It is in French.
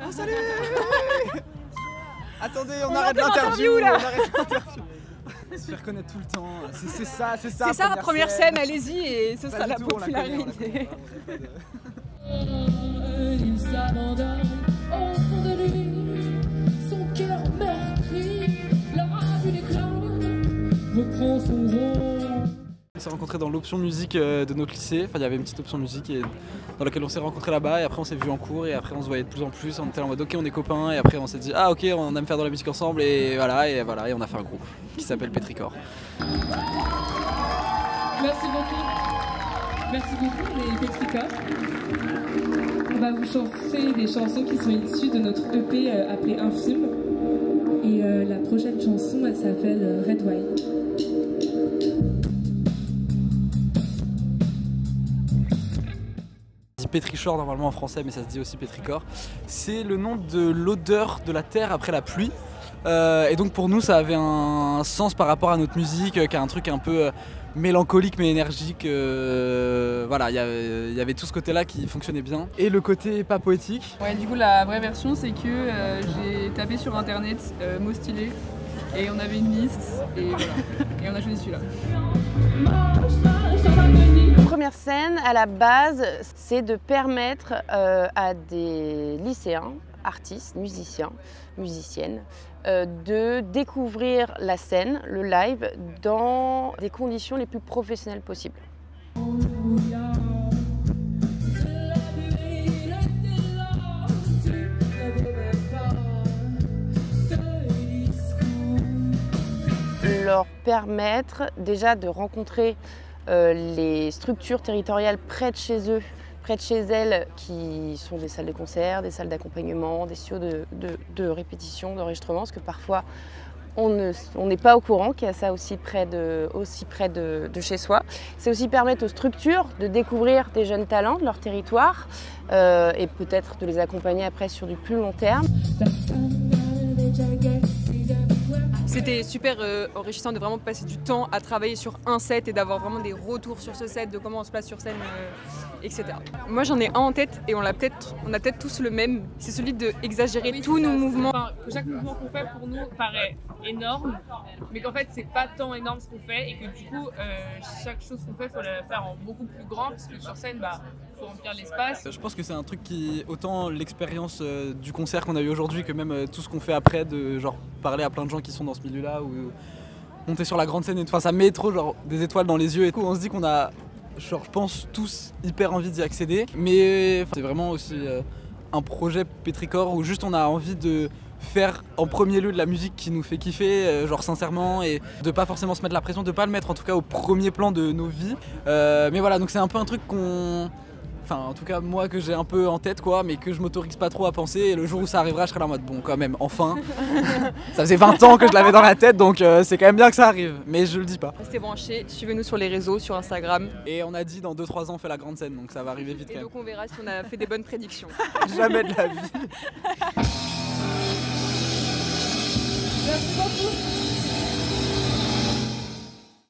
Oh, salut. Attendez, on arrête l'interview là. Se faire connaître tout le temps, c'est ça. C'est ça la première scène, allez-y et ce sera la popularité. Il s'abandonne au fond de lui, son cœur meurtri, la vue des clowns reprend son rôle. On s'est rencontrés dans l'option musique de notre lycée, enfin il y avait une petite option musique dans laquelle on s'est rencontrés là-bas et après on s'est vus en cours et après on se voyait de plus en plus, on était en mode ok on est copains et après on s'est dit ah ok on aime faire de la musique ensemble et voilà et on a fait un groupe qui s'appelle Petrichor. Merci beaucoup les Petrichor. On va vous chanter des chansons qui sont issues de notre EP appelé Infime et la prochaine chanson elle s'appelle Red Wine. Petrichor normalement en français mais ça se dit aussi Petrichor. C'est le nom de l'odeur de la terre après la pluie et donc pour nous ça avait un sens par rapport à notre musique qui a un truc un peu mélancolique mais énergique, voilà il y avait tout ce côté là qui fonctionnait bien et le côté pas poétique. Ouais du coup la vraie version c'est que j'ai tapé sur internet mots stylés et on avait une liste et voilà et on a choisi celui-là. La première scène, à la base, c'est de permettre à des lycéens, artistes, musiciens, musiciennes, de découvrir la scène, le live, dans des conditions les plus professionnelles possibles. Leur permettre déjà de rencontrer les structures territoriales près de chez eux, près de chez elles, qui sont des salles de concert, des salles d'accompagnement, des studios de répétition, d'enregistrement, parce que parfois on n'est pas au courant qu'il y a ça aussi près de chez soi. C'est aussi permettre aux structures de découvrir des jeunes talents de leur territoire et peut-être de les accompagner après sur du plus long terme. C'était super enrichissant de vraiment passer du temps à travailler sur un set et d'avoir vraiment des retours sur ce set, de comment on se place sur scène, etc. Moi j'en ai un en tête et on a peut-être tous le même, c'est celui d'exagérer tous nos mouvements. Enfin, que chaque mouvement qu'on fait pour nous paraît énorme, mais qu'en fait c'est pas tant énorme ce qu'on fait et que du coup chaque chose qu'on fait faut la faire en beaucoup plus grand parce que sur scène faut remplir l'espace. Je pense que c'est un truc qui, autant l'expérience du concert qu'on a eu aujourd'hui que même tout ce qu'on fait après, de genre parler à plein de gens qui sont dans ce milieu-là ou monter sur la grande scène et tout, enfin ça met trop genre des étoiles dans les yeux et tout. On se dit qu'on a, genre, je pense tous hyper envie d'y accéder, mais c'est vraiment aussi un projet Petrichor où juste on a envie de faire en premier lieu de la musique qui nous fait kiffer, genre sincèrement, et de pas forcément se mettre la pression, de pas le mettre en tout cas au premier plan de nos vies. Mais voilà, donc c'est un peu un truc qu'on... Enfin, en tout cas, moi que j'ai un peu en tête, quoi, mais que je m'autorise pas trop à penser. Et le jour où ça arrivera, je serai là en mode bon, quand même, enfin. Ça faisait 20 ans que je l'avais dans la tête, donc c'est quand même bien que ça arrive. Mais je le dis pas. Restez branchés, suivez-nous sur les réseaux, sur Instagram. Et on a dit dans 2-3 ans, on fait la grande scène, donc ça va arriver vite. Et donc on verra si on a fait des bonnes prédictions. Jamais de la vie. Merci beaucoup.